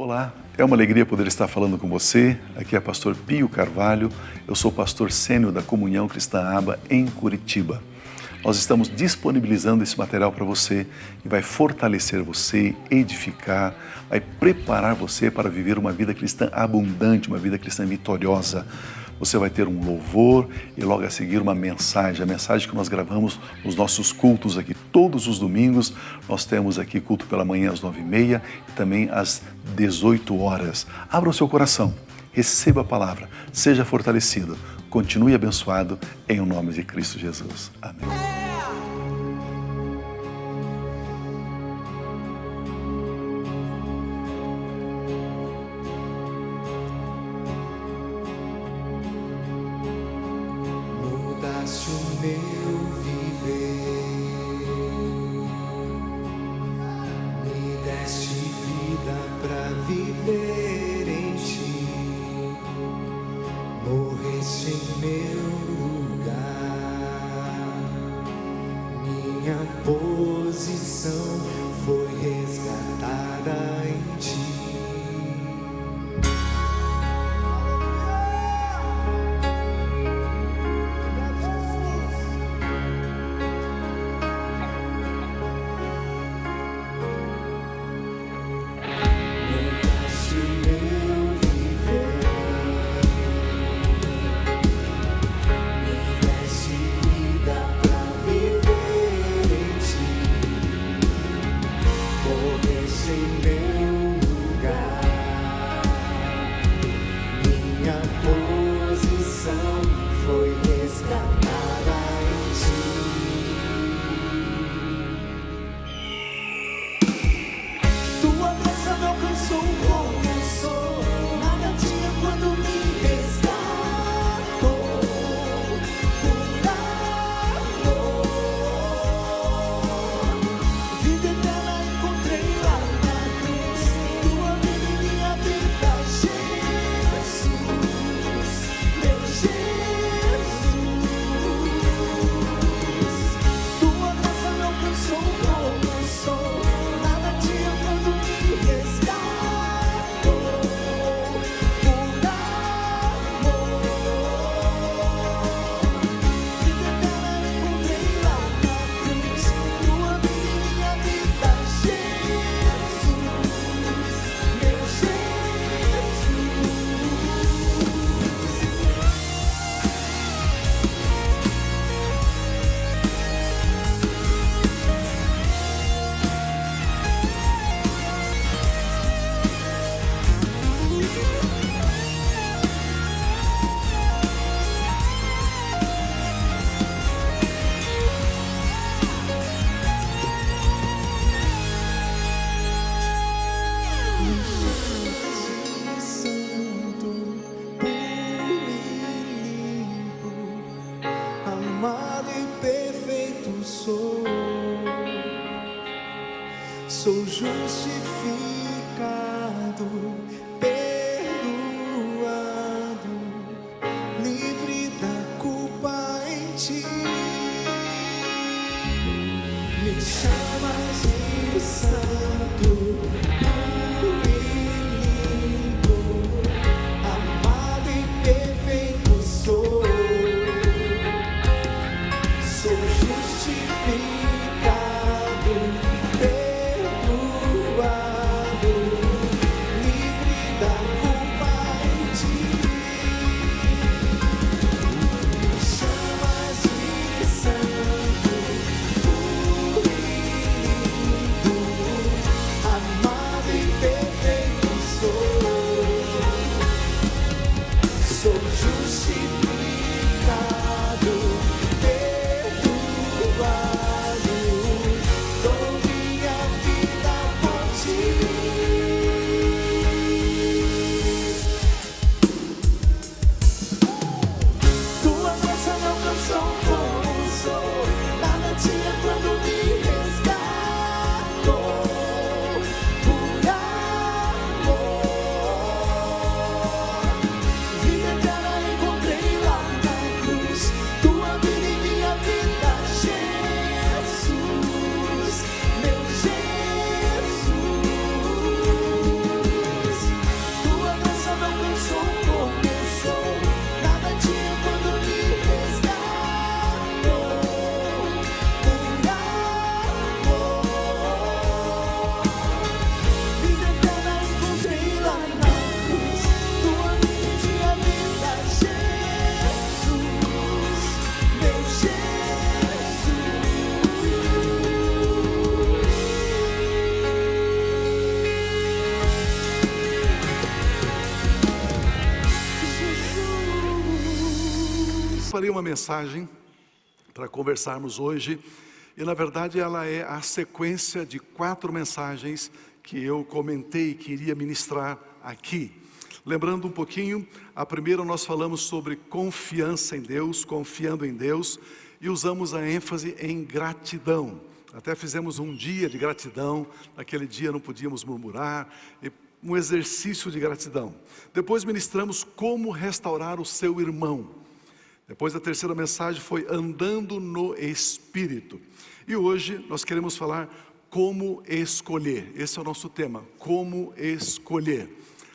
Olá, é uma alegria poder estar falando com você. Aqui é pastor Pio Carvalho, eu sou pastor sênior da Comunhão Cristã Aba em Curitiba. Nós estamos disponibilizando esse material para você e vai fortalecer você, edificar, vai preparar você para viver uma vida cristã abundante, uma vida cristã vitoriosa. Você vai ter um louvor e logo a seguir uma mensagem, a mensagem que nós gravamos nos nossos cultos aqui. Todos os domingos nós temos aqui culto pela manhã às 9h30 e também às 18 horas. Abra o seu coração, receba a palavra, seja fortalecido, continue abençoado em o nome de Cristo Jesus. Amém. Mudaste o meu viver, me deste vida pra viver em ti, morreste em meu lugar, minha posição foi resgatada em ti. Em meu separei uma mensagem para conversarmos hoje, e na verdade ela é a sequência de 4 mensagens que eu comentei e queria ministrar aqui. Lembrando um pouquinho, a primeira nós falamos sobre confiança em Deus, confiando em Deus, e usamos a ênfase em gratidão. Até fizemos um dia de gratidão, naquele dia não podíamos murmurar, um exercício de gratidão. Depois ministramos como restaurar o seu irmão. Depois a terceira mensagem foi andando no Espírito. E hoje nós queremos falar como escolher. Esse é o nosso tema, como escolher.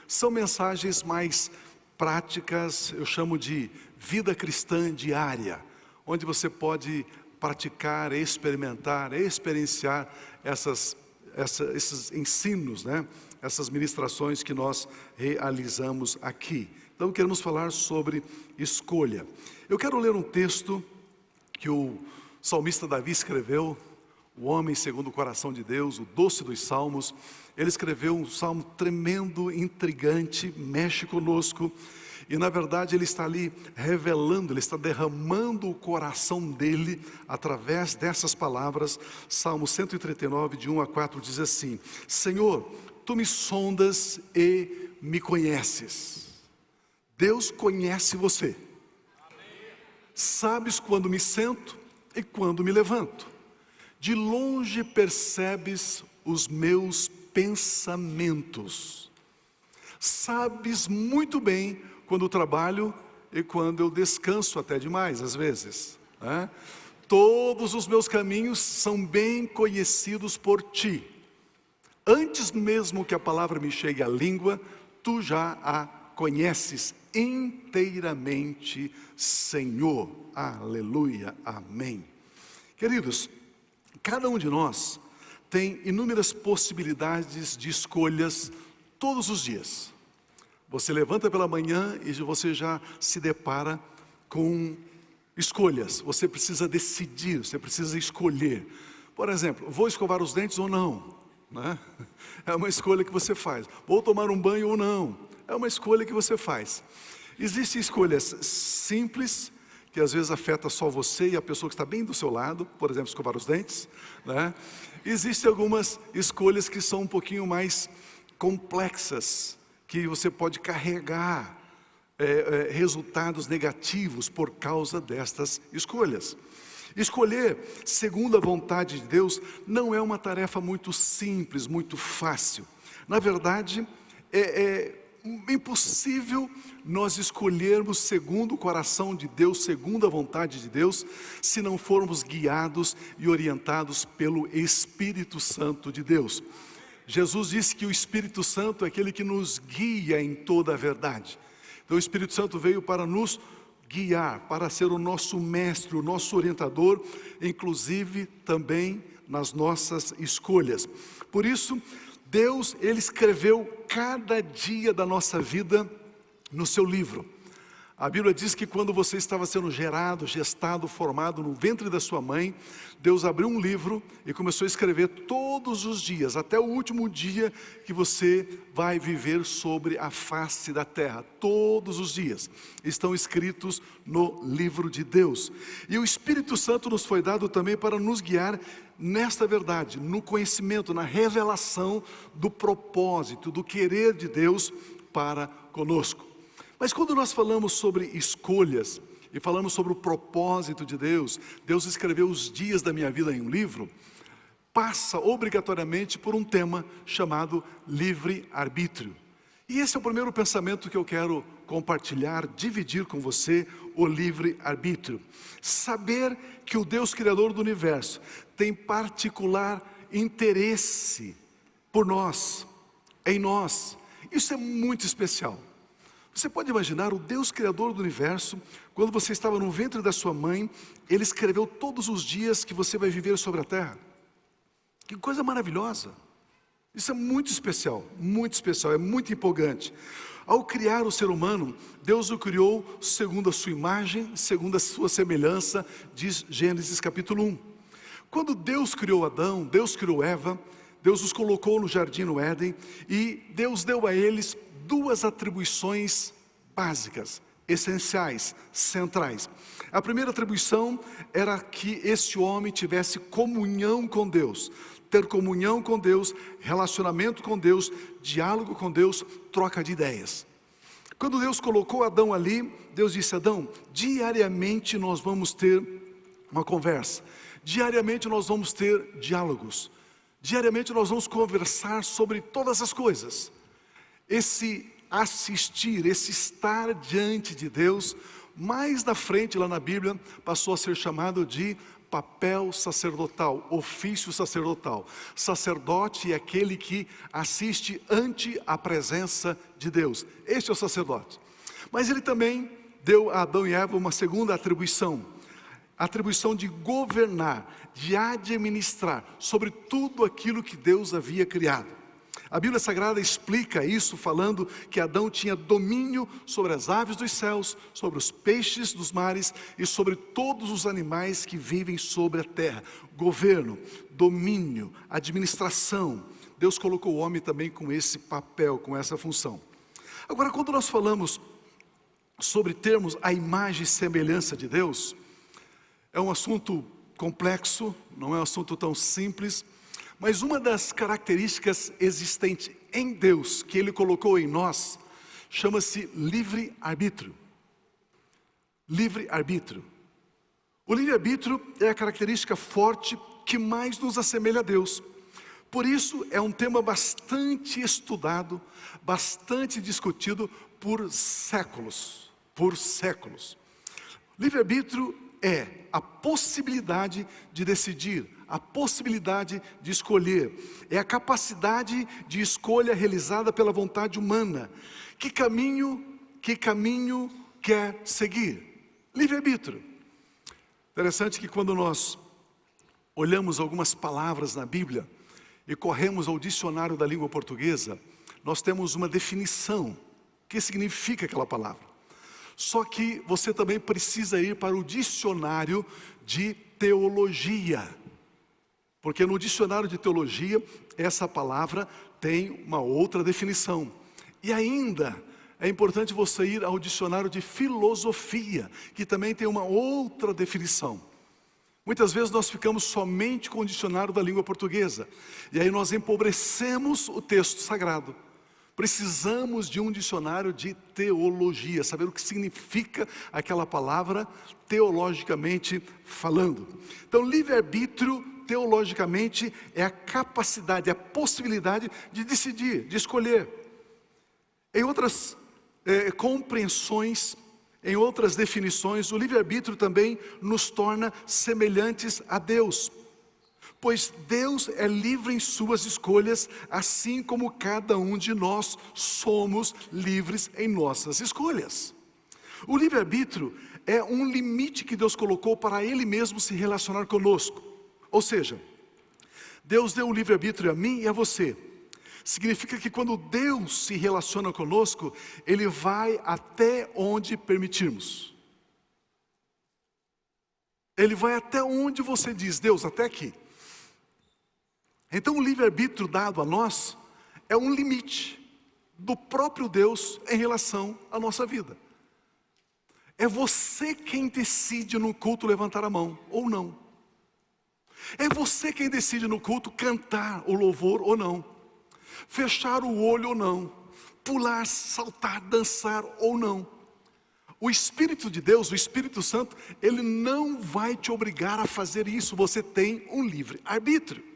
São mensagens mais práticas, eu chamo de vida cristã diária, onde você pode praticar, experimentar, experienciar esses ensinos, né? Essas ministrações que nós realizamos aqui. Então queremos falar sobre escolha. Eu quero ler um texto que o salmista Davi escreveu, o homem segundo o coração de Deus, o doce dos salmos. Ele escreveu um salmo tremendo, intrigante, mexe conosco. E na verdade ele está ali revelando, ele está derramando o coração dele através dessas palavras. Salmo 139, de 1 a 4 diz assim: Senhor, Tu me sondas e me conheces. Deus conhece você. Sabes quando me sento e quando me levanto. De longe percebes os meus pensamentos. Sabes muito bem quando trabalho e quando eu descanso até demais, às vezes, né? Todos os meus caminhos são bem conhecidos por Ti. Antes mesmo que a palavra me chegue à língua, Tu já a conheces inteiramente, Senhor. Aleluia, amém. Queridos, cada um de nós tem inúmeras possibilidades de escolhas todos os dias. Você levanta pela manhã e você já se depara com escolhas. Você precisa decidir, você precisa escolher. Por exemplo, vou escovar os dentes ou não, né? É uma escolha que você faz. Vou tomar um banho ou não, é uma escolha que você faz. Existem escolhas simples, que às vezes afeta só você e a pessoa que está bem do seu lado, por exemplo, escovar os dentes, né? Existem algumas escolhas que são um pouquinho mais complexas, que você pode carregar resultados negativos por causa destas escolhas. Escolher segundo a vontade de Deus não é uma tarefa muito simples, muito fácil. Na verdade, é impossível nós escolhermos segundo o coração de Deus, segundo a vontade de Deus, se não formos guiados e orientados pelo Espírito Santo de Deus. Jesus disse que o Espírito Santo é aquele que nos guia em toda a verdade. Então o Espírito Santo veio para nos guiar, para ser o nosso mestre, o nosso orientador, inclusive também nas nossas escolhas. Por isso, Deus, Ele escreveu cada dia da nossa vida no seu livro. A Bíblia diz que quando você estava sendo gerado, gestado, formado no ventre da sua mãe, Deus abriu um livro e começou a escrever todos os dias, até o último dia que você vai viver sobre a face da terra. Todos os dias estão escritos no livro de Deus. E o Espírito Santo nos foi dado também para nos guiar nesta verdade, no conhecimento, na revelação do propósito, do querer de Deus para conosco. Mas quando nós falamos sobre escolhas e falamos sobre o propósito de Deus, Deus escreveu os dias da minha vida em um livro, passa obrigatoriamente por um tema chamado livre-arbítrio. E esse é o primeiro pensamento que eu quero compartilhar, dividir com você, o livre-arbítrio. Saber que o Deus Criador do Universo tem particular interesse por nós, em nós. Isso é muito especial. Você pode imaginar o Deus Criador do Universo, quando você estava no ventre da sua mãe, Ele escreveu todos os dias que você vai viver sobre a terra. Que coisa maravilhosa. Isso é muito especial, é muito empolgante. Ao criar o ser humano, Deus o criou segundo a sua imagem, segundo a sua semelhança, diz Gênesis capítulo 1. Quando Deus criou Adão, Deus criou Eva, Deus os colocou no jardim no Éden, e Deus deu a eles duas atribuições básicas: essenciais, centrais. A primeira atribuição era que esse homem tivesse comunhão com Deus. Ter comunhão com Deus, relacionamento com Deus, diálogo com Deus, troca de ideias. Quando Deus colocou Adão ali, Deus disse: Adão, diariamente nós vamos ter uma conversa. Diariamente nós vamos ter diálogos. Diariamente nós vamos conversar sobre todas as coisas. Esse assistir, esse estar diante de Deus, mais na frente lá na Bíblia, passou a ser chamado de papel sacerdotal, ofício sacerdotal. Sacerdote é aquele que assiste ante a presença de Deus. Este é o sacerdote. Mas ele também deu a Adão e Eva uma segunda atribuição. A atribuição de governar, de administrar sobre tudo aquilo que Deus havia criado. A Bíblia Sagrada explica isso falando que Adão tinha domínio sobre as aves dos céus, sobre os peixes dos mares e sobre todos os animais que vivem sobre a terra. Governo, domínio, administração. Deus colocou o homem também com esse papel, com essa função. Agora, quando nós falamos sobre termos a imagem e semelhança de Deus, é um assunto complexo, não é um assunto tão simples. Mas uma das características existentes em Deus, que Ele colocou em nós, chama-se livre-arbítrio. Livre-arbítrio. O livre-arbítrio é a característica forte que mais nos assemelha a Deus. Por isso é um tema bastante estudado, bastante discutido por séculos. Por séculos. Livre-arbítrio é a possibilidade de decidir, a possibilidade de escolher, é a capacidade de escolha realizada pela vontade humana. Que caminho quer seguir? Livre-arbítrio. Interessante que quando nós olhamos algumas palavras na Bíblia e corremos ao dicionário da língua portuguesa, nós temos uma definição. O que significa aquela palavra? Só que você também precisa ir para o dicionário de teologia. Porque no dicionário de teologia, essa palavra tem uma outra definição. E ainda é importante você ir ao dicionário de filosofia, que também tem uma outra definição. Muitas vezes nós ficamos somente com o dicionário da língua portuguesa. E aí nós empobrecemos o texto sagrado. Precisamos de um dicionário de teologia, saber o que significa aquela palavra teologicamente falando. Então, livre-arbítrio, teologicamente, é a capacidade, a possibilidade de decidir, de escolher. Em outras compreensões, em outras definições, o livre-arbítrio também nos torna semelhantes a Deus. Pois Deus é livre em suas escolhas, assim como cada um de nós somos livres em nossas escolhas. O livre-arbítrio é um limite que Deus colocou para Ele mesmo se relacionar conosco. Ou seja, Deus deu o livre-arbítrio a mim e a você. Significa que quando Deus se relaciona conosco, Ele vai até onde permitirmos. Ele vai até onde você diz: Deus, até aqui. Então o livre-arbítrio dado a nós é um limite do próprio Deus em relação à nossa vida. É você quem decide no culto levantar a mão ou não. É você quem decide no culto cantar o louvor ou não. Fechar o olho ou não. Pular, saltar, dançar ou não. O Espírito de Deus, o Espírito Santo, Ele não vai te obrigar a fazer isso. Você tem um livre-arbítrio.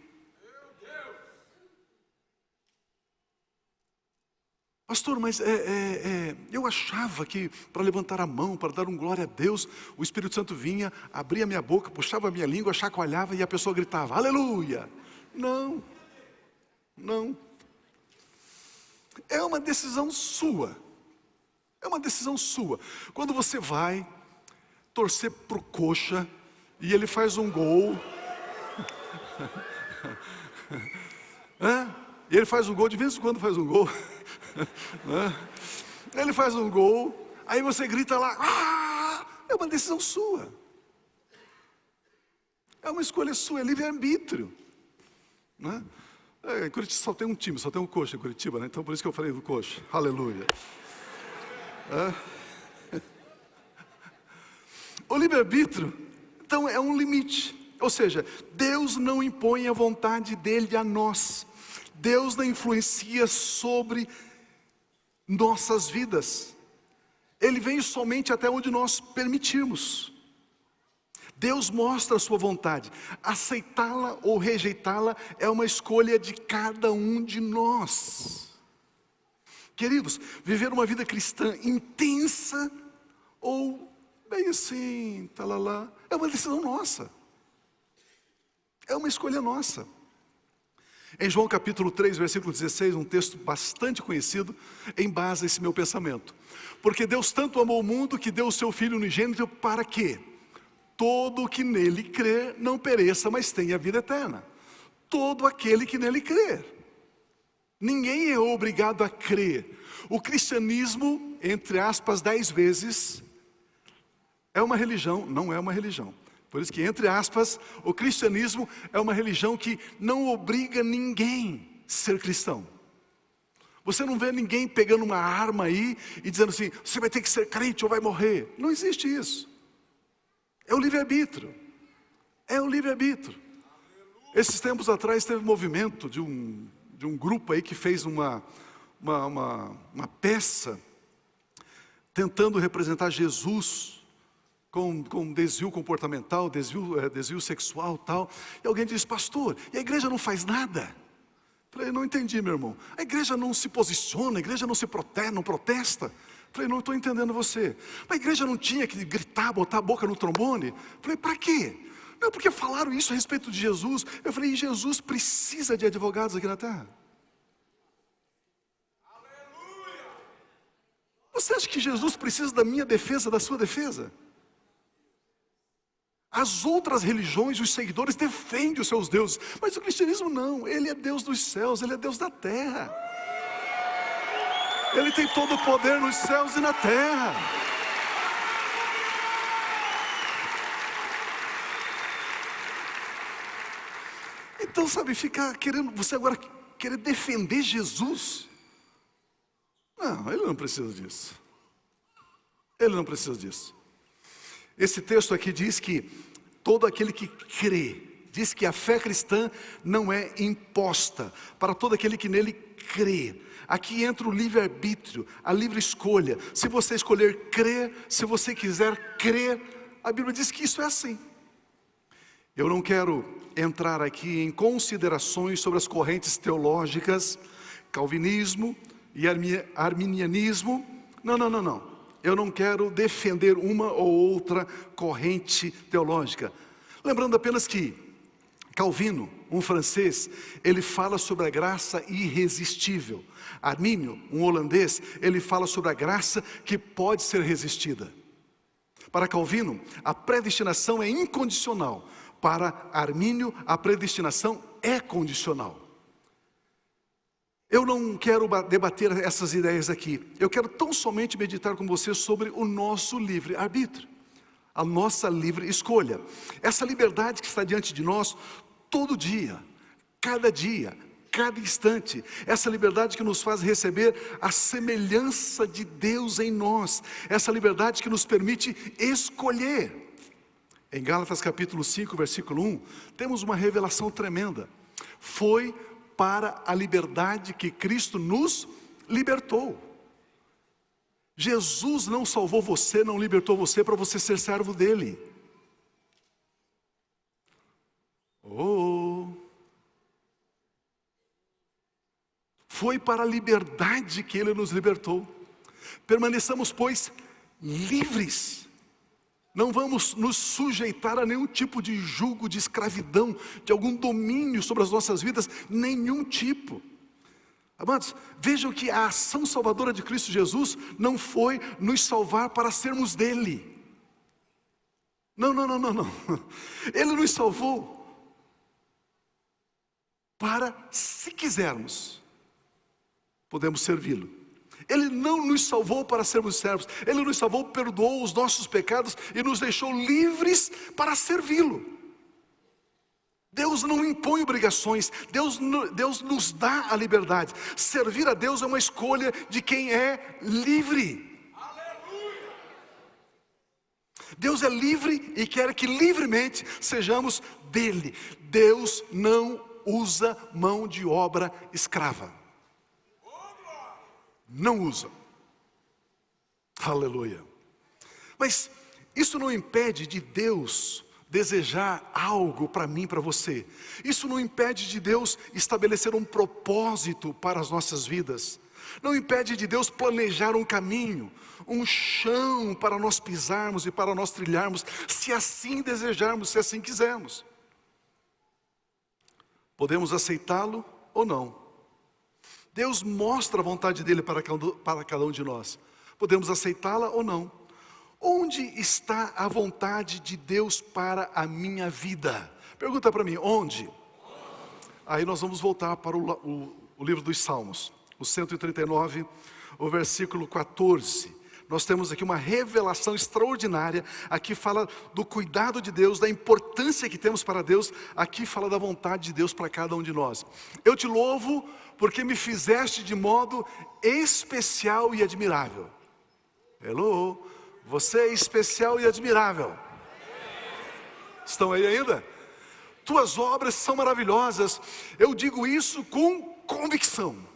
Pastor, mas eu achava que para levantar a mão, para dar um glória a Deus, o Espírito Santo vinha, abria a minha boca, puxava a minha língua, chacoalhava e a pessoa gritava: aleluia! Não, não. É uma decisão sua. É uma decisão sua. Quando você vai torcer para o coxa e ele faz um gol, e ele faz um gol, de vez em quando faz um gol. Ele faz um gol, aí você grita lá, é uma decisão sua. É uma escolha sua, é livre-arbítrio. Em Curitiba só tem um time, só tem um coxa em Curitiba, né? Então por isso que eu falei do coxa. Aleluia. O livre-arbítrio, então, é um limite. Ou seja, Deus não impõe a vontade dele a nós. Deus não influencia sobre nossas vidas. Ele vem somente até onde nós permitirmos. Deus mostra a sua vontade. Aceitá-la ou rejeitá-la é uma escolha de cada um de nós. Queridos, viver uma vida cristã intensa ou bem assim, talalá, é uma decisão nossa. É uma escolha nossa. Em João capítulo 3, versículo 16, um texto bastante conhecido, embasa esse meu pensamento. Porque Deus tanto amou o mundo que deu o seu Filho unigênito para quê? Todo que nele crer não pereça, mas tenha vida eterna. Todo aquele que nele crer. Ninguém é obrigado a crer. O cristianismo, entre aspas, 10 vezes, é uma religião, não é uma religião. Por isso que, entre aspas, o cristianismo é uma religião que não obriga ninguém a ser cristão. Você não vê ninguém pegando uma arma aí e dizendo assim, você vai ter que ser crente ou vai morrer. Não existe isso. É o livre-arbítrio. É o livre-arbítrio. Esses tempos atrás teve um movimento de um grupo aí que fez uma peça tentando representar Jesus com desvio comportamental, desvio sexual e tal. E alguém disse, pastor, e a igreja não faz nada? Falei, não entendi, meu irmão. A igreja não se posiciona, a igreja não protesta. Falei, não estou entendendo você. A igreja não tinha que gritar, botar a boca no trombone? Falei, para quê? Não, porque falaram isso a respeito de Jesus. Eu falei, e Jesus precisa de advogados aqui na terra? Aleluia! Você acha que Jesus precisa da minha defesa, da sua defesa? As outras religiões, os seguidores defendem os seus deuses, mas o cristianismo não, ele é Deus dos céus, ele é Deus da terra. Ele tem todo o poder nos céus e na terra. Então, sabe, ficar querendo, você agora querer defender Jesus? Não, ele não precisa disso. Ele não precisa disso. Esse texto aqui diz que todo aquele que crê, diz que a fé cristã não é imposta para todo aquele que nele crê. Aqui entra o livre-arbítrio, a livre escolha. Se você escolher crer, se você quiser crer, a Bíblia diz que isso é assim. Eu não quero entrar aqui em considerações sobre as correntes teológicas, calvinismo e arminianismo. Não. Eu não quero defender uma ou outra corrente teológica. Lembrando apenas que Calvino, um francês, ele fala sobre a graça irresistível. Armínio, um holandês, ele fala sobre a graça que pode ser resistida. Para Calvino, a predestinação é incondicional. Para Armínio, a predestinação é condicional. Eu não quero debater essas ideias aqui. Eu quero tão somente meditar com você sobre o nosso livre-arbítrio. A nossa livre escolha. Essa liberdade que está diante de nós todo dia, cada instante. Essa liberdade que nos faz receber a semelhança de Deus em nós. Essa liberdade que nos permite escolher. Em Gálatas capítulo 5, versículo 1, temos uma revelação tremenda. Foi para a liberdade que Cristo nos libertou. Jesus não salvou você, não libertou você para você ser servo dele. Foi para a liberdade que ele nos libertou. Permaneçamos, pois, livres. Não vamos nos sujeitar a nenhum tipo de jugo, de escravidão, de algum domínio sobre as nossas vidas, nenhum tipo. Amados, vejam que a ação salvadora de Cristo Jesus não foi nos salvar para sermos dele. Não. Ele nos salvou para, se quisermos, podemos servi-lo. Ele não nos salvou para sermos servos. Ele nos salvou, perdoou os nossos pecados e nos deixou livres para servi-lo. Deus não impõe obrigações. Deus nos dá a liberdade. Servir a Deus é uma escolha de quem é livre. Deus é livre e quer que livremente sejamos dele. Deus não usa mão de obra escrava. Não usa. Aleluia. Mas isso não impede de Deus desejar algo para mim, para você. Isso não impede de Deus estabelecer um propósito para as nossas vidas. Não impede de Deus planejar um caminho, um chão para nós pisarmos e para nós trilharmos, se assim desejarmos, se assim quisermos. Podemos aceitá-lo ou não. Deus mostra a vontade dele para cada um de nós. Podemos aceitá-la ou não. Onde está a vontade de Deus para a minha vida? Pergunta para mim, onde? Aí nós vamos voltar para o livro dos Salmos, o 139, o versículo 14. Nós temos aqui uma revelação extraordinária. Aqui fala do cuidado de Deus, da importância que temos para Deus. Aqui fala da vontade de Deus para cada um de nós. Eu te louvo porque me fizeste de modo especial e admirável. Hello, você é especial e admirável. Estão aí ainda? Tuas obras são maravilhosas. Eu digo isso com convicção.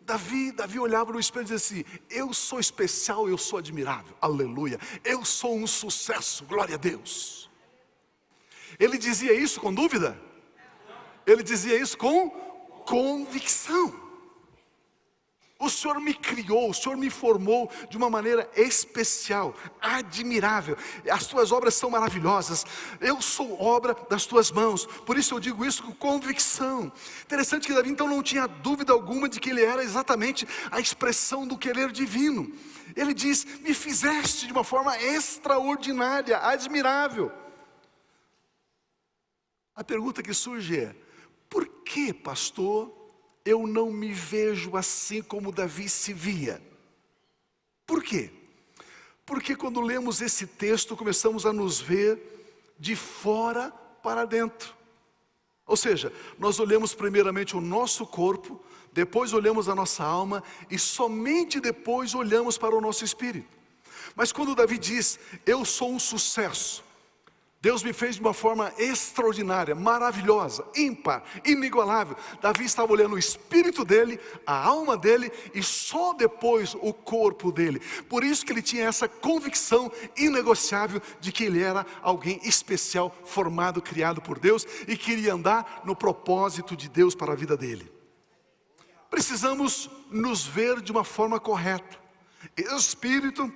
Davi olhava no espelho e dizia assim: eu sou especial, eu sou admirável, aleluia, eu sou um sucesso, glória a Deus. Ele dizia isso com dúvida? Ele dizia isso com convicção. O Senhor me criou, o Senhor me formou de uma maneira especial, admirável. As tuas obras são maravilhosas. Eu sou obra das tuas mãos. Por isso eu digo isso com convicção. Interessante que Davi então não tinha dúvida alguma de que ele era exatamente a expressão do querer divino. Ele diz: me fizeste de uma forma extraordinária, admirável. A pergunta que surge é: por que, pastor, eu não me vejo assim como Davi se via? Por quê? Porque quando lemos esse texto, começamos a nos ver de fora para dentro. Ou seja, nós olhamos primeiramente o nosso corpo, depois olhamos a nossa alma e somente depois olhamos para o nosso espírito. Mas quando Davi diz: eu sou um sucesso, Deus me fez de uma forma extraordinária, maravilhosa, ímpar, inigualável. Davi estava olhando o espírito dele, a alma dele e só depois o corpo dele. Por isso que ele tinha essa convicção inegociável de que ele era alguém especial, formado, criado por Deus e queria andar no propósito de Deus para a vida dele. Precisamos nos ver de uma forma correta: espírito,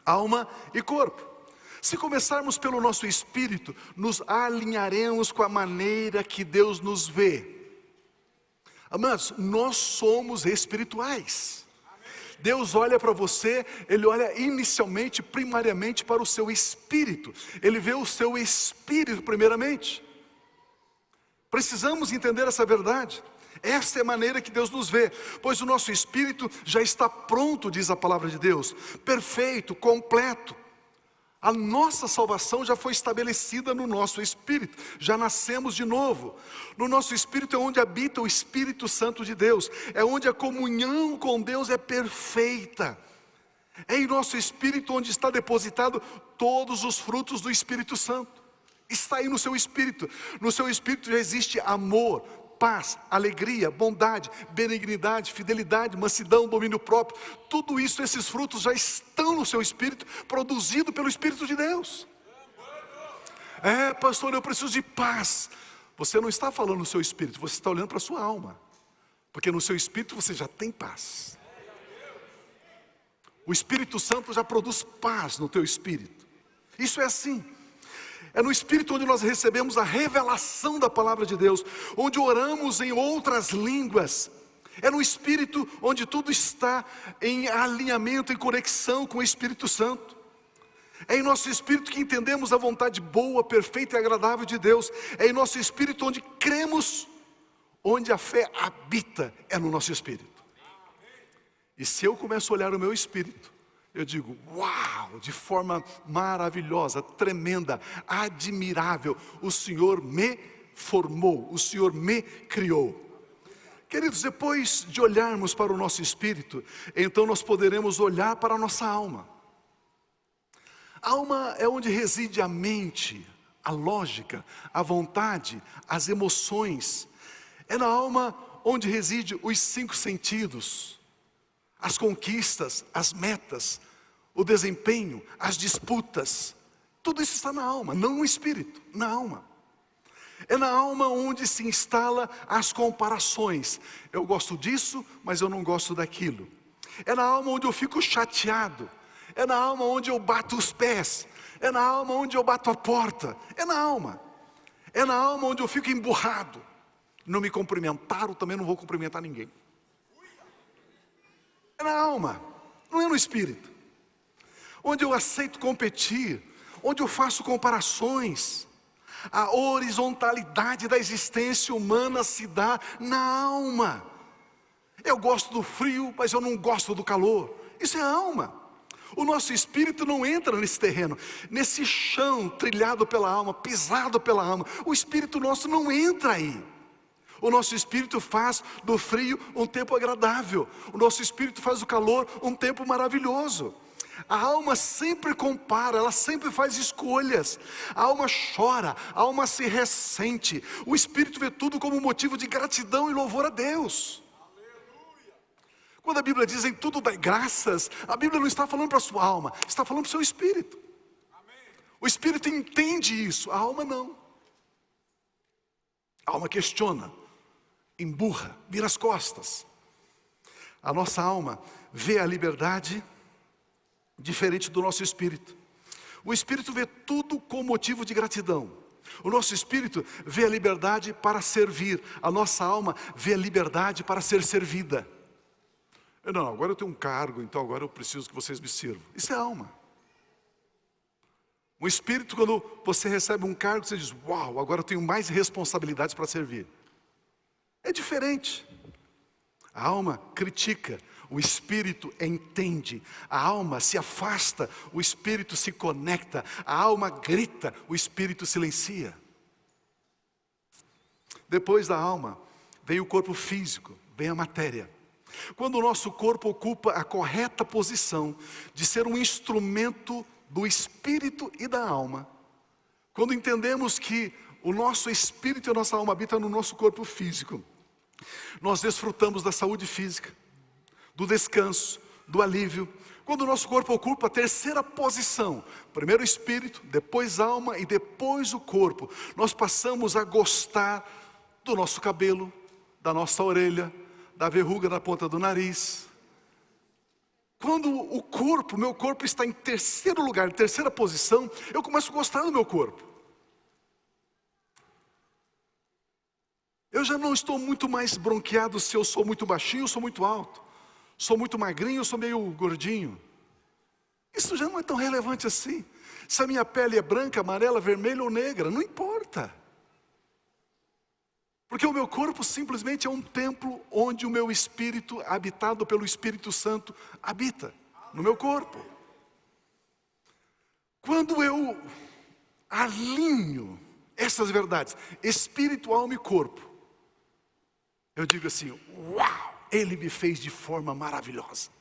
alma e corpo. Se começarmos pelo nosso espírito, nos alinharemos com a maneira que Deus nos vê. Amados, nós somos espirituais. Deus olha para você, Ele olha inicialmente, primariamente para o seu espírito. Ele vê o seu espírito primeiramente. Precisamos entender essa verdade. Essa é a maneira que Deus nos vê, pois o nosso espírito já está pronto, diz a palavra de Deus, perfeito, completo. A nossa salvação já foi estabelecida no nosso espírito, já nascemos de novo. No nosso espírito é onde habita o Espírito Santo de Deus, é onde a comunhão com Deus é perfeita. É em nosso espírito onde está depositado todos os frutos do Espírito Santo. Está aí no seu espírito já existe amor, paz, alegria, bondade, benignidade, fidelidade, mansidão, domínio próprio. Tudo isso, esses frutos já estão no seu espírito, produzido pelo Espírito de Deus. Pastor, eu preciso de paz. Você não está falando no seu espírito, você está olhando para a sua alma. Porque no seu espírito você já tem paz. O Espírito Santo já produz paz no teu espírito. Isso é assim. É no Espírito onde nós recebemos a revelação da palavra de Deus, onde oramos em outras línguas. É no Espírito onde tudo está em alinhamento, em conexão com o Espírito Santo. É em nosso espírito que entendemos a vontade boa, perfeita e agradável de Deus. É em nosso espírito onde cremos, onde a fé habita, é no nosso espírito. E se eu começo a olhar o meu espírito, eu digo: uau, de forma maravilhosa, tremenda, admirável, o Senhor me formou, o Senhor me criou. Queridos, depois de olharmos para o nosso espírito, então nós poderemos olhar para a nossa alma. A alma é onde reside a mente, a lógica, a vontade, as emoções. É na alma onde reside os 5 sentidos, as conquistas, as metas, o desempenho, as disputas. Tudo isso está na alma, não no espírito, na alma. É na alma onde se instala as comparações. Eu gosto disso, mas eu não gosto daquilo. É na alma onde eu fico chateado. É na alma onde eu bato os pés. É na alma onde eu bato a porta. É na alma. É na alma onde eu fico emburrado. Não me cumprimentaram, também não vou cumprimentar ninguém. É na alma, não é no espírito. Onde eu aceito competir, onde eu faço comparações. A horizontalidade da existência humana se dá na alma. Eu gosto do frio, mas eu não gosto do calor. Isso é a alma. O nosso espírito não entra nesse terreno, nesse chão trilhado pela alma, pisado pela alma. O espírito nosso não entra aí. O nosso espírito faz do frio um tempo agradável. O nosso espírito faz do calor um tempo maravilhoso. A alma sempre compara, ela sempre faz escolhas. A alma chora, a alma se ressente. O espírito vê tudo como motivo de gratidão e louvor a Deus. Quando a Bíblia diz em tudo dai graças, a Bíblia não está falando para a sua alma, está falando para o seu espírito. O espírito entende isso, a alma não. A alma questiona, emburra, vira as costas. A nossa alma vê a liberdade diferente do nosso espírito. O espírito vê tudo com motivo de gratidão. O nosso espírito vê a liberdade para servir. A nossa alma vê a liberdade para ser servida. Não, agora eu tenho um cargo, então agora eu preciso que vocês me sirvam. Isso é alma. O espírito, quando você recebe um cargo, você diz, uau, agora eu tenho mais responsabilidades para servir. É diferente. A alma critica, o espírito entende. A alma se afasta, o espírito se conecta. A alma grita, o espírito silencia. Depois da alma, vem o corpo físico, vem a matéria. Quando o nosso corpo ocupa a correta posição de ser um instrumento do espírito e da alma, quando entendemos que o nosso espírito e a nossa alma habitam no nosso corpo físico, nós desfrutamos da saúde física, do descanso, do alívio. Quando o nosso corpo ocupa a terceira posição, primeiro o espírito, depois a alma e depois o corpo, nós passamos a gostar do nosso cabelo, da nossa orelha, da verruga na ponta do nariz. Quando o corpo, meu corpo está em terceiro lugar, em terceira posição, eu começo a gostar do meu corpo. Eu já não estou muito mais bronqueado se eu sou muito baixinho ou sou muito alto. Sou muito magrinho ou sou meio gordinho. Isso já não é tão relevante assim. Se a minha pele é branca, amarela, vermelha ou negra, não importa. Porque o meu corpo simplesmente é um templo onde o meu espírito, habitado pelo Espírito Santo, habita no meu corpo. Quando eu alinho essas verdades, espírito, alma e corpo, eu digo assim, uau, Ele me fez de forma maravilhosa.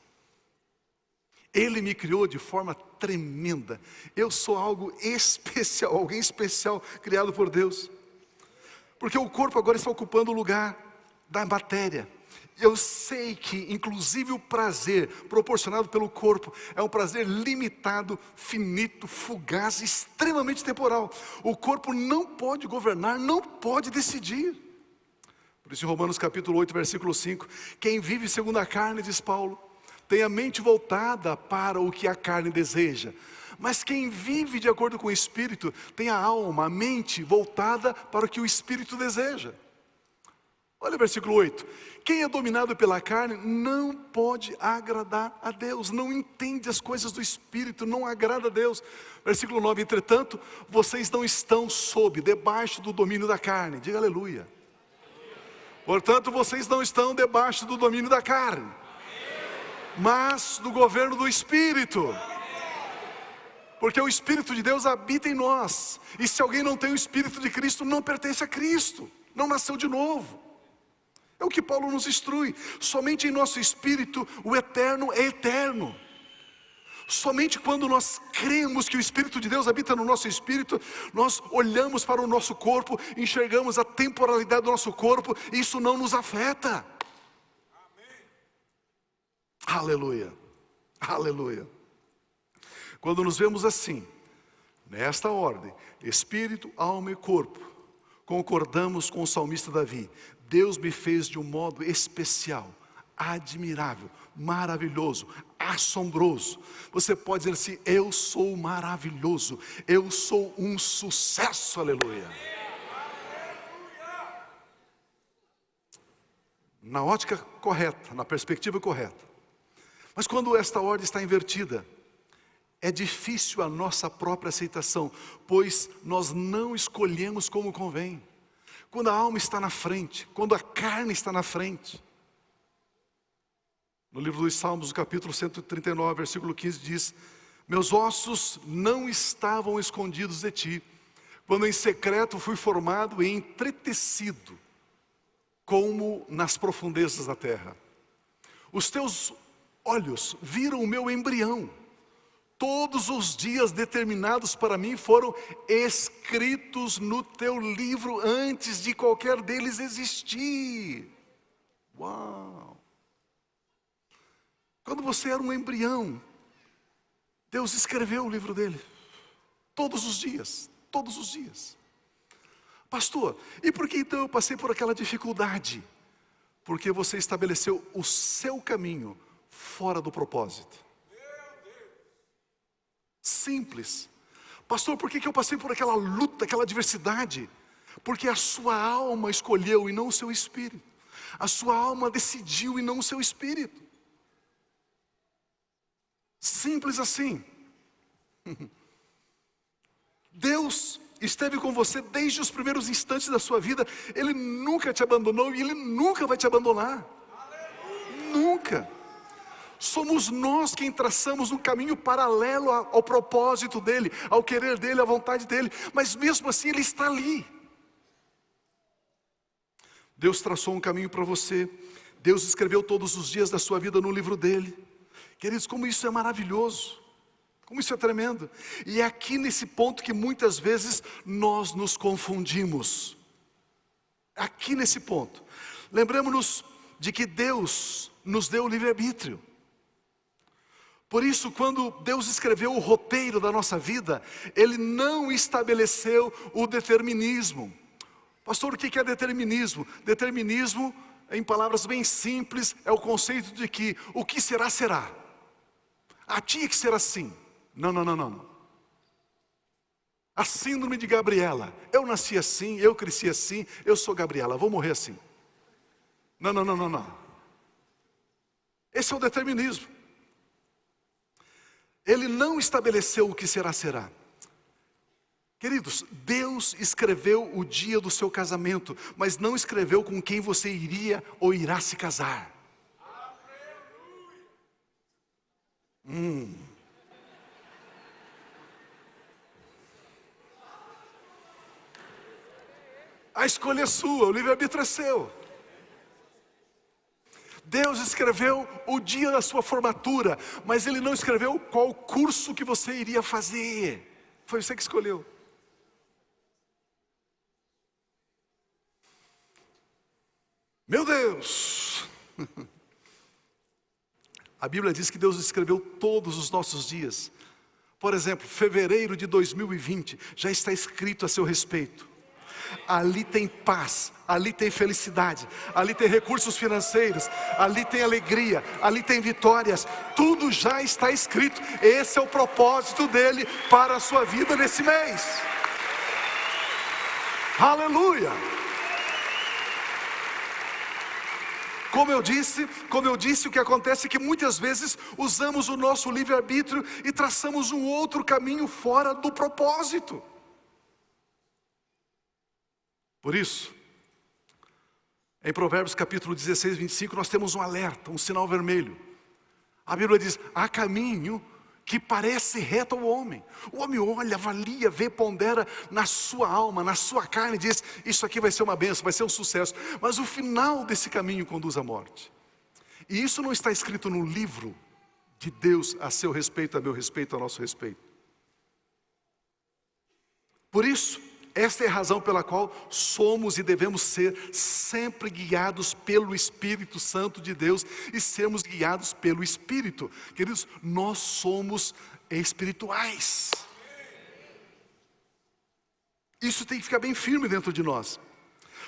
Ele me criou de forma tremenda. Eu sou algo especial, alguém especial criado por Deus. Porque o corpo agora está ocupando o lugar da matéria. Eu sei que inclusive o prazer proporcionado pelo corpo é um prazer limitado, finito, fugaz, extremamente temporal. O corpo não pode governar, não pode decidir. Por isso em Romanos capítulo 8, versículo 5, quem vive segundo a carne, diz Paulo, tem a mente voltada para o que a carne deseja. Mas quem vive de acordo com o Espírito, tem a alma, a mente voltada para o que o Espírito deseja. Olha o versículo 8. Quem é dominado pela carne não pode agradar a Deus, não entende as coisas do Espírito, não agrada a Deus. Versículo 9, entretanto, vocês não estão debaixo do domínio da carne. Diga aleluia. Portanto, vocês não estão debaixo do domínio da carne, mas do governo do Espírito. Porque o Espírito de Deus habita em nós. E se alguém não tem o Espírito de Cristo, não pertence a Cristo, não nasceu de novo. É o que Paulo nos instrui. Somente em nosso espírito o eterno é eterno. Somente quando nós cremos que o Espírito de Deus habita no nosso espírito, nós olhamos para o nosso corpo, enxergamos a temporalidade do nosso corpo, e isso não nos afeta. Amém. Aleluia, aleluia. Quando nos vemos assim, nesta ordem, espírito, alma e corpo, concordamos com o salmista Davi: Deus me fez de um modo especial, admirável, maravilhoso, assombroso. Você pode dizer assim: eu sou maravilhoso, eu sou um sucesso, aleluia. Na ótica correta, na perspectiva correta. Mas quando esta ordem está invertida, é difícil a nossa própria aceitação, pois nós não escolhemos como convém. Quando a alma está na frente, quando a carne está na frente. No livro dos Salmos, no capítulo 139, versículo 15 diz: meus ossos não estavam escondidos de ti, quando em secreto fui formado e entretecido, como nas profundezas da terra. Os teus olhos viram o meu embrião. Todos os dias determinados para mim foram escritos no teu livro antes de qualquer deles existir. Uau! Quando você era um embrião, Deus escreveu o livro dele. Todos os dias, todos os dias. Pastor, e por que então eu passei por aquela dificuldade? Porque você estabeleceu o seu caminho fora do propósito. Simples. Pastor, por que eu passei por aquela luta, aquela adversidade? Porque a sua alma escolheu e não o seu espírito. A sua alma decidiu e não o seu espírito. Simples assim. Deus esteve com você desde os primeiros instantes da sua vida. Ele nunca te abandonou e Ele nunca vai te abandonar. Nunca. Somos nós quem traçamos um caminho paralelo ao propósito dEle, ao querer dEle, à vontade dEle. Mas mesmo assim Ele está ali. Deus traçou um caminho para você. Deus escreveu todos os dias da sua vida no livro dEle. Queridos, como isso é maravilhoso. Como isso é tremendo. E é aqui nesse ponto que muitas vezes nós nos confundimos. Aqui nesse ponto. Lembremos-nos de que Deus nos deu o livre-arbítrio. Por isso, quando Deus escreveu o roteiro da nossa vida, Ele não estabeleceu o determinismo. Pastor, o que é determinismo? Determinismo, em palavras bem simples, é o conceito de que o que será, será. Tinha que ser assim. Não. A síndrome de Gabriela. Eu nasci assim, eu cresci assim, eu sou Gabriela, vou morrer assim. Não. Esse é o determinismo. Ele não estabeleceu o que será, será. Queridos, Deus escreveu o dia do seu casamento, mas não escreveu com quem você iria ou irá se casar. A escolha é sua, o livre-arbítrio é seu. Deus escreveu o dia da sua formatura, mas Ele não escreveu qual curso que você iria fazer. Foi você que escolheu. Meu Deus! A Bíblia diz que Deus escreveu todos os nossos dias. Por exemplo, fevereiro de 2020 já está escrito a seu respeito. Ali tem paz, ali tem felicidade, ali tem recursos financeiros, ali tem alegria, ali tem vitórias. Tudo já está escrito. Esse é o propósito dele para a sua vida nesse mês. Aleluia! Como eu disse, o que acontece é que muitas vezes usamos o nosso livre-arbítrio e traçamos um outro caminho fora do propósito. Por isso, em Provérbios capítulo 16, 25, nós temos um alerta, um sinal vermelho. A Bíblia diz: há caminho que parece reto ao homem. O homem olha, avalia, vê, pondera na sua alma, na sua carne, e diz: isso aqui vai ser uma bênção, vai ser um sucesso. Mas o final desse caminho conduz à morte. E isso não está escrito no livro de Deus a seu respeito, a meu respeito, a nosso respeito. Por isso, esta é a razão pela qual somos e devemos ser sempre guiados pelo Espírito Santo de Deus e sermos guiados pelo Espírito. Queridos, nós somos espirituais. Isso tem que ficar bem firme dentro de nós.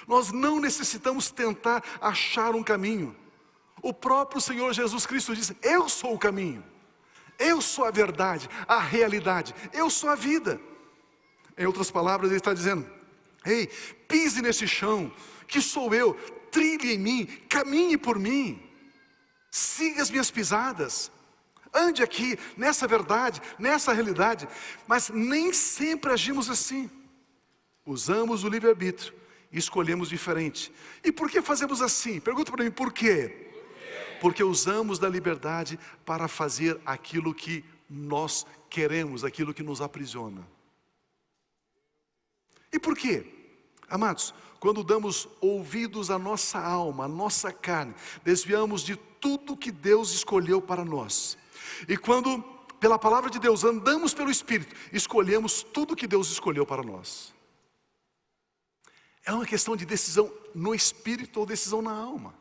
Nós não necessitamos tentar achar um caminho. O próprio Senhor Jesus Cristo diz: eu sou o caminho, eu sou a verdade, a realidade, eu sou a vida. Em outras palavras, ele está dizendo: ei, pise nesse chão, que sou eu, trilhe em mim, caminhe por mim, siga as minhas pisadas, ande aqui, nessa verdade, nessa realidade. Mas nem sempre agimos assim. Usamos o livre-arbítrio e escolhemos diferente. E por que fazemos assim? Pergunta para mim, por quê? Porque usamos da liberdade para fazer aquilo que nós queremos, aquilo que nos aprisiona. E por quê? Amados, quando damos ouvidos à nossa alma, à nossa carne, desviamos de tudo que Deus escolheu para nós. E quando, pela palavra de Deus, andamos pelo Espírito, escolhemos tudo que Deus escolheu para nós. É uma questão de decisão no Espírito ou decisão na alma.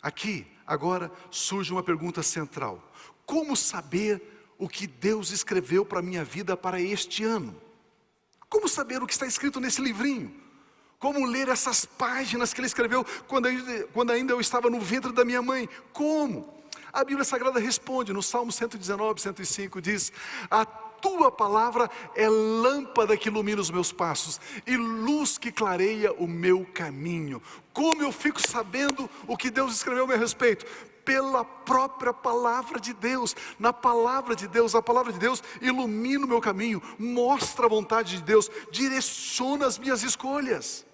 Aqui, agora, surge uma pergunta central: como saber o que Deus escreveu para a minha vida para este ano? Como saber o que está escrito nesse livrinho? Como ler essas páginas que Ele escreveu quando ainda eu estava no ventre da minha mãe? Como? A Bíblia Sagrada responde no Salmo 119, 105, diz: a tua palavra é lâmpada que ilumina os meus passos e luz que clareia o meu caminho. Como eu fico sabendo o que Deus escreveu a meu respeito? Pela própria palavra de Deus. Na palavra de Deus, a palavra de Deus ilumina o meu caminho, mostra a vontade de Deus, direciona as minhas escolhas.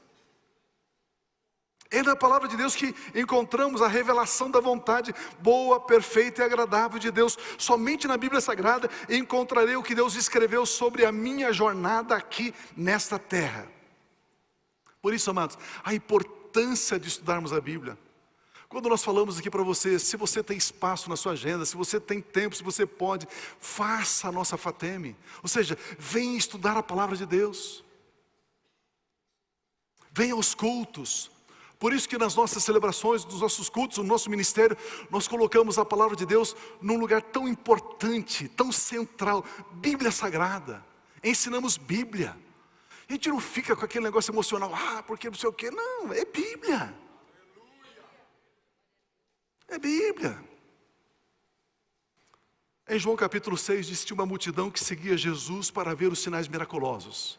É na palavra de Deus que encontramos a revelação da vontade boa, perfeita e agradável de Deus. Somente na Bíblia Sagrada encontrarei o que Deus escreveu sobre a minha jornada aqui nesta terra. Por isso, amados, a importância de estudarmos a Bíblia. Quando nós falamos aqui para você, se você tem espaço na sua agenda, se você tem tempo, se você pode, faça a nossa Fateme. Ou seja, venha estudar a palavra de Deus. Venha aos cultos. Por isso que nas nossas celebrações, nos nossos cultos, no nosso ministério, nós colocamos a palavra de Deus num lugar tão importante, tão central. Bíblia Sagrada. Ensinamos Bíblia. A gente não fica com aquele negócio emocional, porque não sei o quê. Não, é Bíblia. É Bíblia. Em João capítulo 6 diz que tinha uma multidão que seguia Jesus para ver os sinais miraculosos.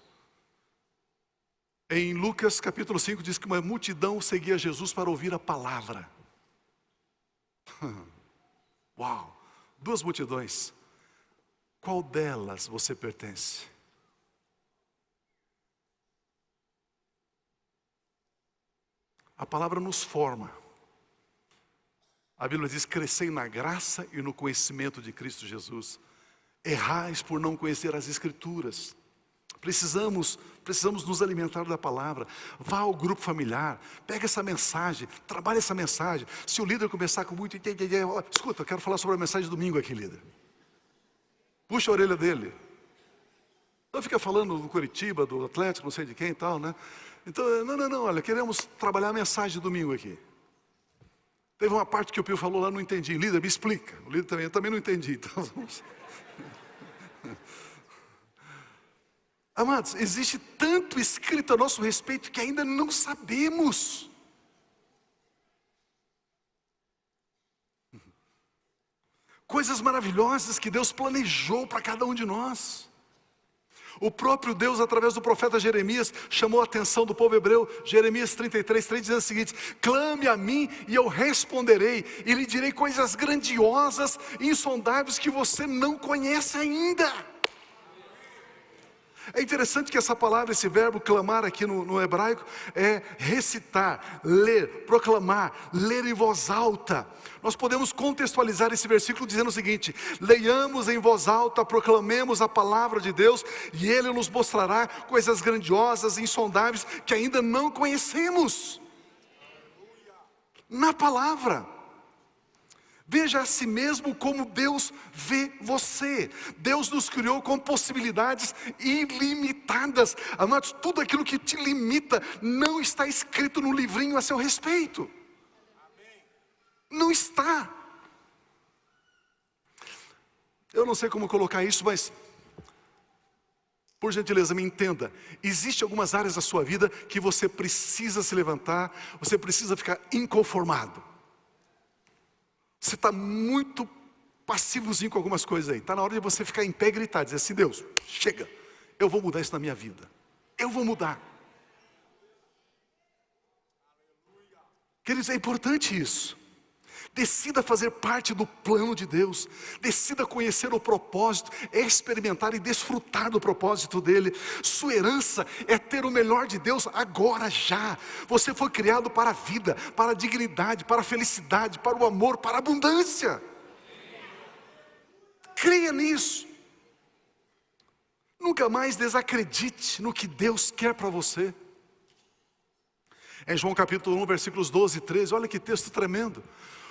Em Lucas capítulo 5 diz que uma multidão seguia Jesus para ouvir a palavra. Uau! Duas multidões. Qual delas você pertence? A palavra nos forma. A Bíblia diz: crescei na graça e no conhecimento de Cristo Jesus. Errais por não conhecer as Escrituras. Precisamos nos alimentar da palavra. Vá ao grupo familiar, pega essa mensagem, trabalhe essa mensagem. Se o líder começar com muito escuta, eu quero falar sobre a mensagem de domingo aqui, líder. Puxa a orelha dele. Não fica falando do Curitiba, do Atlético, não sei de quem e tal, né? Então, não, olha, queremos trabalhar a mensagem de domingo aqui. Teve uma parte que o Pio falou lá, não entendi. Líder, me explica. O líder eu também não entendi. Então, vamos... Amados, existe tanto escrito a nosso respeito que ainda não sabemos. Coisas maravilhosas que Deus planejou para cada um de nós. O próprio Deus, através do profeta Jeremias, chamou a atenção do povo hebreu. Jeremias 33:3 dizendo o seguinte: clame a mim e eu responderei, e lhe direi coisas grandiosas e insondáveis que você não conhece ainda. É interessante que essa palavra, esse verbo clamar aqui no hebraico, é recitar, ler, proclamar, ler em voz alta. Nós podemos contextualizar esse versículo dizendo o seguinte: leiamos em voz alta, proclamemos a palavra de Deus, e Ele nos mostrará coisas grandiosas e insondáveis que ainda não conhecemos. Na palavra. Veja a si mesmo como Deus vê você. Deus nos criou com possibilidades ilimitadas. Amados, tudo aquilo que te limita não está escrito no livrinho a seu respeito. Não está. Eu não sei como colocar isso, mas por gentileza, me entenda. Existem algumas áreas da sua vida que você precisa se levantar, você precisa ficar inconformado. Você está muito passivozinho com algumas coisas aí. Está na hora de você ficar em pé e gritar, dizer assim: Deus, chega, eu vou mudar isso na minha vida. Eu vou mudar. Queridos, é importante isso. Decida fazer parte do plano de Deus. Decida conhecer o propósito, experimentar e desfrutar do propósito dele. Sua herança é ter o melhor de Deus agora, já. Você foi criado para a vida, para a dignidade, para a felicidade, para o amor, para a abundância. Creia nisso. Nunca mais desacredite no que Deus quer para você. Em João capítulo 1, versículos 12 e 13, olha que texto tremendo.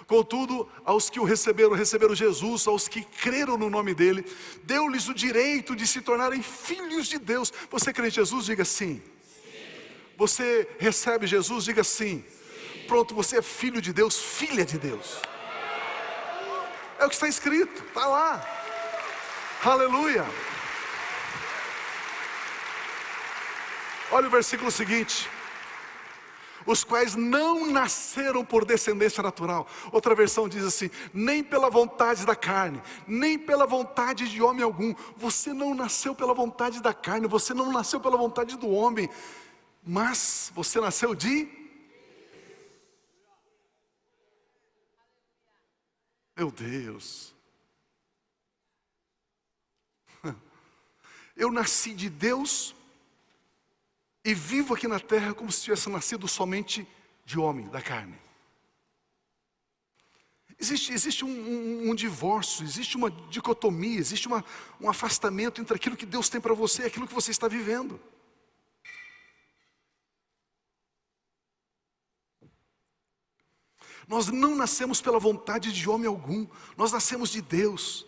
Contudo, aos que o receberam Jesus, aos que creram no nome dele, deu-lhes o direito de se tornarem filhos de Deus. Você crê em Jesus? Diga sim. Você recebe Jesus? Diga sim. Pronto, você é filho de Deus, filha de Deus. É o que está escrito, está lá. Aleluia. Olha o versículo seguinte. Os quais não nasceram por descendência natural. Outra versão diz assim: nem pela vontade da carne, nem pela vontade de homem algum. Você não nasceu pela vontade da carne, você não nasceu pela vontade do homem, mas você nasceu de... Meu Deus. Eu nasci de Deus e vivo aqui na terra como se tivesse nascido somente de homem, da carne. Existe um divórcio, existe uma dicotomia, existe um afastamento entre aquilo que Deus tem para você e aquilo que você está vivendo. Nós não nascemos pela vontade de homem algum, nós nascemos de Deus.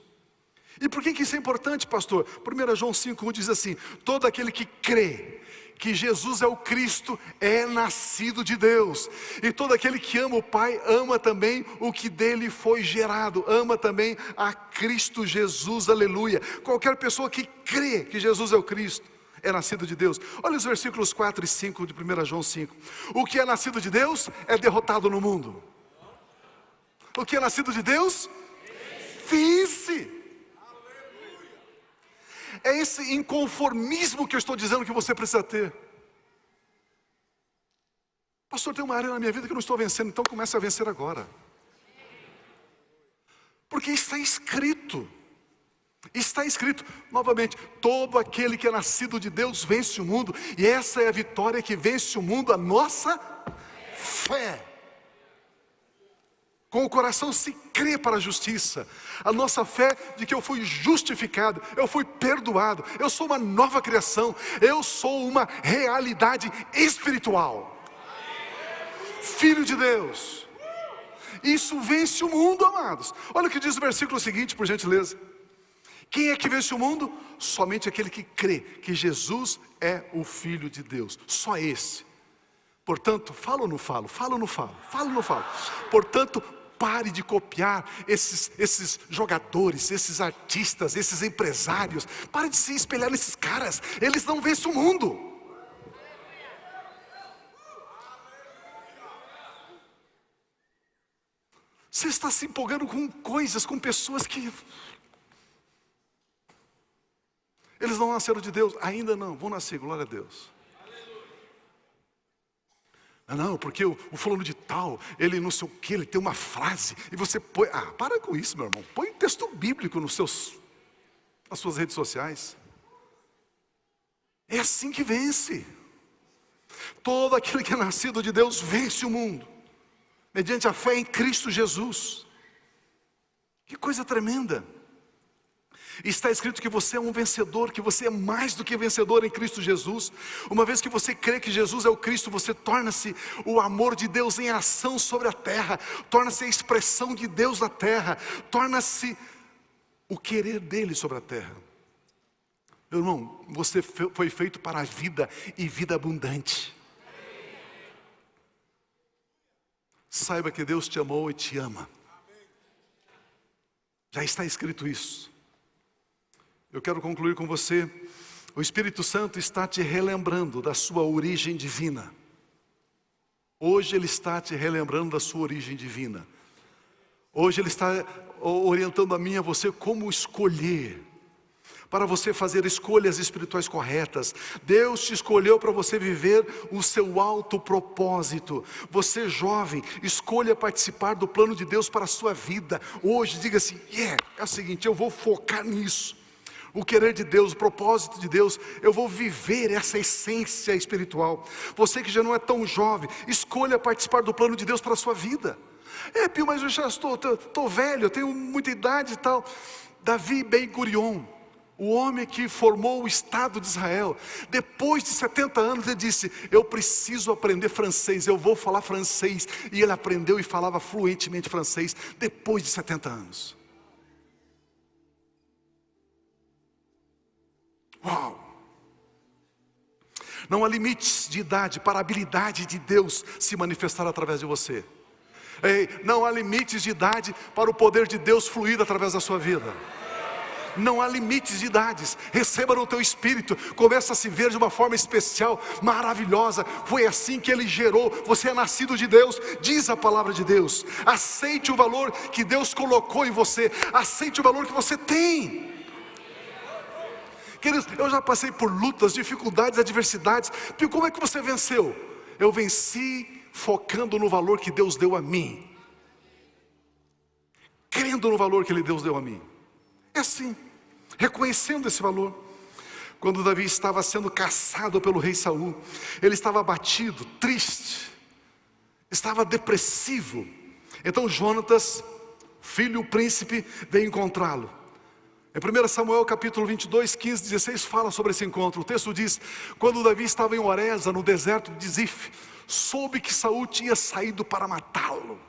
E por que isso é importante, pastor? 1 João 5,1 diz assim: todo aquele que crê que Jesus é o Cristo é nascido de Deus. E todo aquele que ama o Pai, ama também o que dele foi gerado. Ama também a Cristo Jesus, aleluia. Qualquer pessoa que crê que Jesus é o Cristo é nascido de Deus. Olha os versículos 4 e 5 de 1 João 5. O que é nascido de Deus é derrotado no mundo. O que é nascido de Deus? Vence. É esse inconformismo que eu estou dizendo que você precisa ter. Pastor, tem uma área na minha vida que eu não estou vencendo, então comece a vencer agora. Porque está escrito. Está escrito, novamente, todo aquele que é nascido de Deus vence o mundo. E essa é a vitória que vence o mundo, a nossa fé. Com o coração se crê para a justiça. A nossa fé de que eu fui justificado, eu fui perdoado, eu sou uma nova criação, eu sou uma realidade espiritual. Filho de Deus. Isso vence o mundo, amados. Olha o que diz o versículo seguinte, por gentileza. Quem é que vence o mundo? Somente aquele que crê que Jesus é o Filho de Deus. Só esse. Portanto, falo ou não falo? Falo ou não falo? Falo ou não falo? Portanto, pare de copiar esses jogadores, esses artistas, esses empresários. Pare de se espelhar nesses caras. Eles não vencem o mundo. Você está se empolgando com coisas, com pessoas que... eles não nasceram de Deus. Ainda não, vão nascer, glória a Deus. Não, porque o fulano de tal, ele não sei o que, ele tem uma frase, e você põe... para com isso, meu irmão. Põe um texto bíblico nas suas redes sociais. É assim que vence. Todo aquele que é nascido de Deus vence o mundo, mediante a fé em Cristo Jesus. Que coisa tremenda. Está escrito que você é um vencedor, que você é mais do que vencedor em Cristo Jesus. Uma vez que você crê que Jesus é o Cristo, você torna-se o amor de Deus em ação sobre a terra, torna-se a expressão de Deus na terra, torna-se o querer dele sobre a terra. Meu irmão, você foi feito para a vida e vida abundante. Saiba que Deus te amou e te ama. Já está escrito isso. Eu quero concluir com você. O Espírito Santo está te relembrando da sua origem divina. Hoje Ele está te relembrando da sua origem divina. Hoje Ele está orientando a mim e a você como escolher, para você fazer escolhas espirituais corretas. Deus te escolheu para você viver o seu alto propósito. Você jovem, escolha participar do plano de Deus para a sua vida. Hoje diga assim, é o seguinte, eu vou focar nisso. O querer de Deus, o propósito de Deus, eu vou viver essa essência espiritual. Você que já não é tão jovem, escolha participar do plano de Deus para a sua vida. Pio, mas eu já estou velho, eu tenho muita idade e tal. Davi Ben-Gurion, o homem que formou o Estado de Israel, depois de 70 anos ele disse, eu preciso aprender francês, eu vou falar francês. E ele aprendeu e falava fluentemente francês, depois de 70 anos. Uau! Não há limites de idade para a habilidade de Deus se manifestar através de você. Não há limites de idade para o poder de Deus fluir através da sua vida. Não há limites de idades. Receba no teu espírito, começa a se ver de uma forma especial, maravilhosa. Foi assim que Ele gerou. Você é nascido de Deus, diz a palavra de Deus. Aceite o valor que Deus colocou em você. Aceite o valor que você tem. Queridos, eu já passei por lutas, dificuldades, adversidades. E como é que você venceu? Eu venci focando no valor que Deus deu a mim, crendo no valor que Deus deu a mim. É assim, reconhecendo esse valor. Quando Davi estava sendo caçado pelo rei Saul, ele estava abatido, triste, estava depressivo. Então Jonatas, filho príncipe, veio encontrá-lo. Em 1 Samuel capítulo 22, 15, 16 fala sobre esse encontro. O texto diz, quando Davi estava em Oreza, no deserto de Zif, soube que Saul tinha saído para matá-lo.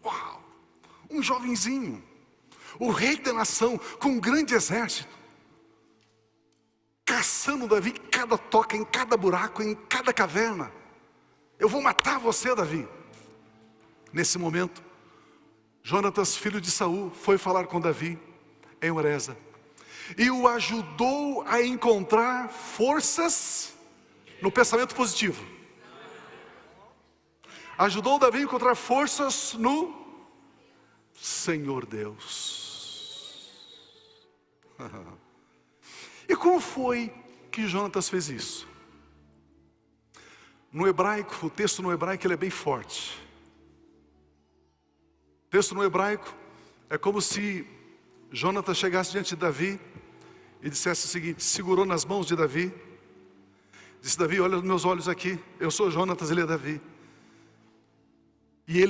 Uau! Um jovenzinho, o rei da nação, com um grande exército, caçando Davi em cada toca, em cada buraco, em cada caverna. Eu vou matar você, Davi. Nesse momento, Jonatas, filho de Saul, foi falar com Davi em Oreza e o ajudou a encontrar forças no pensamento positivo. Ajudou Davi a encontrar forças no Senhor Deus. E como foi que Jonatas fez isso? No hebraico, o texto no hebraico ele é bem forte. O texto no hebraico é como se Jonatas chegasse diante de Davi e dissesse o seguinte, segurou nas mãos de Davi, disse, Davi, olha nos meus olhos aqui, eu sou Jonatas, ele é Davi. E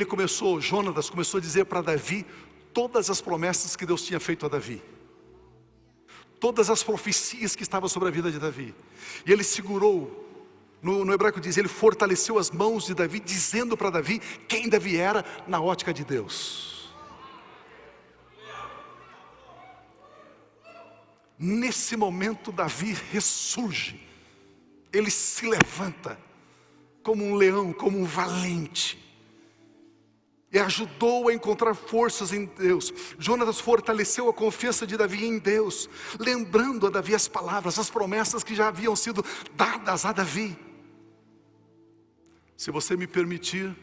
Jonatas começou a dizer para Davi todas as promessas que Deus tinha feito a Davi, todas as profecias que estavam sobre a vida de Davi. E ele segurou, no hebraico diz, ele fortaleceu as mãos de Davi, dizendo para Davi quem Davi era na ótica de Deus. Nesse momento Davi ressurge, ele se levanta como um leão, como um valente, e ajudou a encontrar forças em Deus. Jonatas fortaleceu a confiança de Davi em Deus, lembrando a Davi as palavras, as promessas que já haviam sido dadas a Davi. Se você me permitir,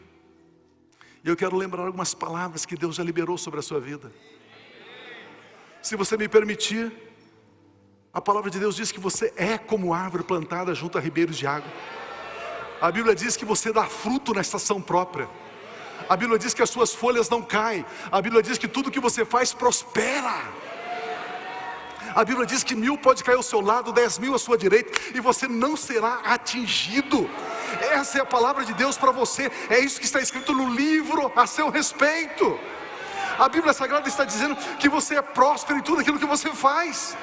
eu quero lembrar algumas palavras que Deus já liberou sobre a sua vida. Se você me permitir, a palavra de Deus diz que você é como árvore plantada junto a ribeiros de água. A Bíblia diz que você dá fruto na estação própria. A Bíblia diz que as suas folhas não caem. A Bíblia diz que tudo que você faz prospera. A Bíblia diz que 1000 pode cair ao seu lado, 10.000 à sua direita, e você não será atingido. Essa é a palavra de Deus para você. É isso que está escrito no livro a seu respeito. A Bíblia Sagrada está dizendo que você é próspero em tudo aquilo que você faz.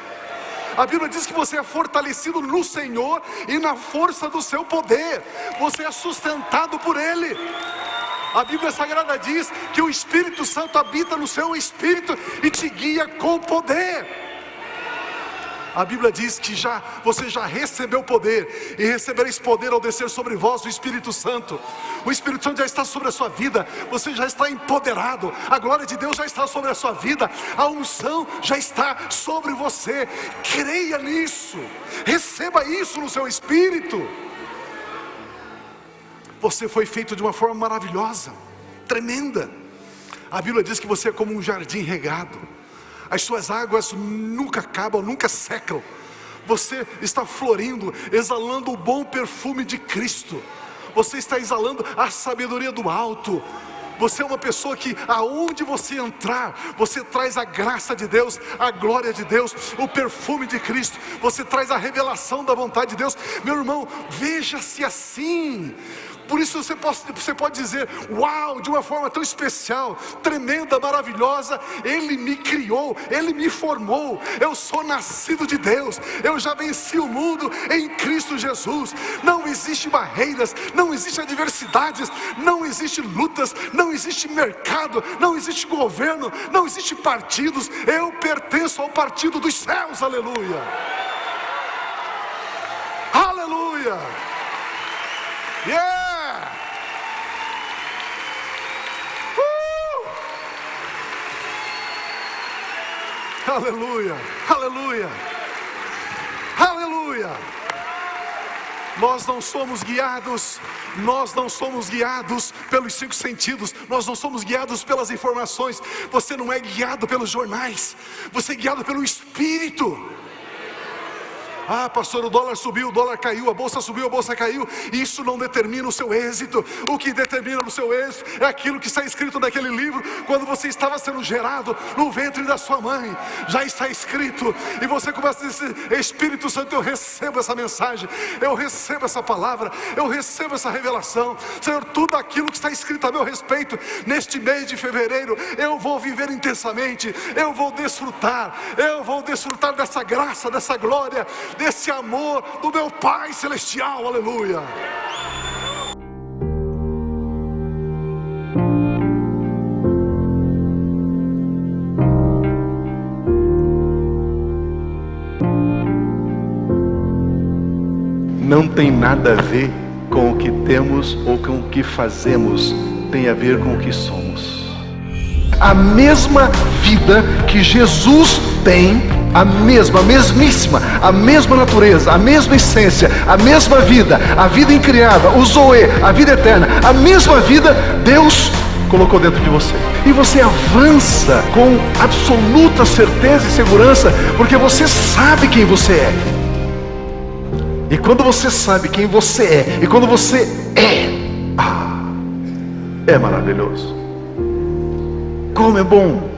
A Bíblia diz que você é fortalecido no Senhor e na força do seu poder. Você é sustentado por Ele. A Bíblia Sagrada diz que o Espírito Santo habita no seu espírito e te guia com poder. A Bíblia diz que você já recebeu poder, e recebereis poder ao descer sobre vós o Espírito Santo. O Espírito Santo já está sobre a sua vida, você já está empoderado, a glória de Deus já está sobre a sua vida, a unção já está sobre você. Creia nisso, receba isso no seu espírito. Você foi feito de uma forma maravilhosa, tremenda. A Bíblia diz que você é como um jardim regado. As suas águas nunca acabam, nunca secam. Você está florindo, exalando o bom perfume de Cristo. Você está exalando a sabedoria do alto. Você é uma pessoa que aonde você entrar, você traz a graça de Deus, a glória de Deus, o perfume de Cristo. Você traz a revelação da vontade de Deus. Meu irmão, veja-se assim. Por isso você pode dizer: uau, de uma forma tão especial, tremenda, maravilhosa. Ele me criou, Ele me formou. Eu sou nascido de Deus. Eu já venci o mundo em Cristo Jesus. Não existe barreiras, não existe adversidades, não existe lutas, não existe mercado, não existe governo, não existe partidos. Eu pertenço ao partido dos céus. Aleluia, aleluia, yeah. Aleluia, aleluia, aleluia. Nós não somos guiados pelos 5 sentidos. Nós não somos guiados pelas informações. Você não é guiado pelos jornais, você é guiado pelo Espírito. Ah, pastor, o dólar subiu, o dólar caiu, a bolsa subiu, a bolsa caiu. Isso não determina o seu êxito. O que determina o seu êxito é aquilo que está escrito naquele livro. Quando você estava sendo gerado no ventre da sua mãe, já está escrito. E você começa a dizer: Espírito Santo, eu recebo essa mensagem, eu recebo essa palavra, eu recebo essa revelação. Senhor, tudo aquilo que está escrito a meu respeito neste mês de fevereiro, eu vou viver intensamente. Eu vou desfrutar dessa graça, dessa glória, desse amor do meu Pai Celestial. Aleluia. Não tem nada a ver com o que temos ou com o que fazemos, tem a ver com o que somos. A mesma vida que Jesus tem, a mesmíssima, a mesma natureza, a mesma essência, a mesma vida, a vida incriada, o Zoe, a vida eterna, a mesma vida Deus colocou dentro de você. E você avança com absoluta certeza e segurança, porque você sabe quem você é. E quando você sabe quem você é, e quando você é maravilhoso. Como é bom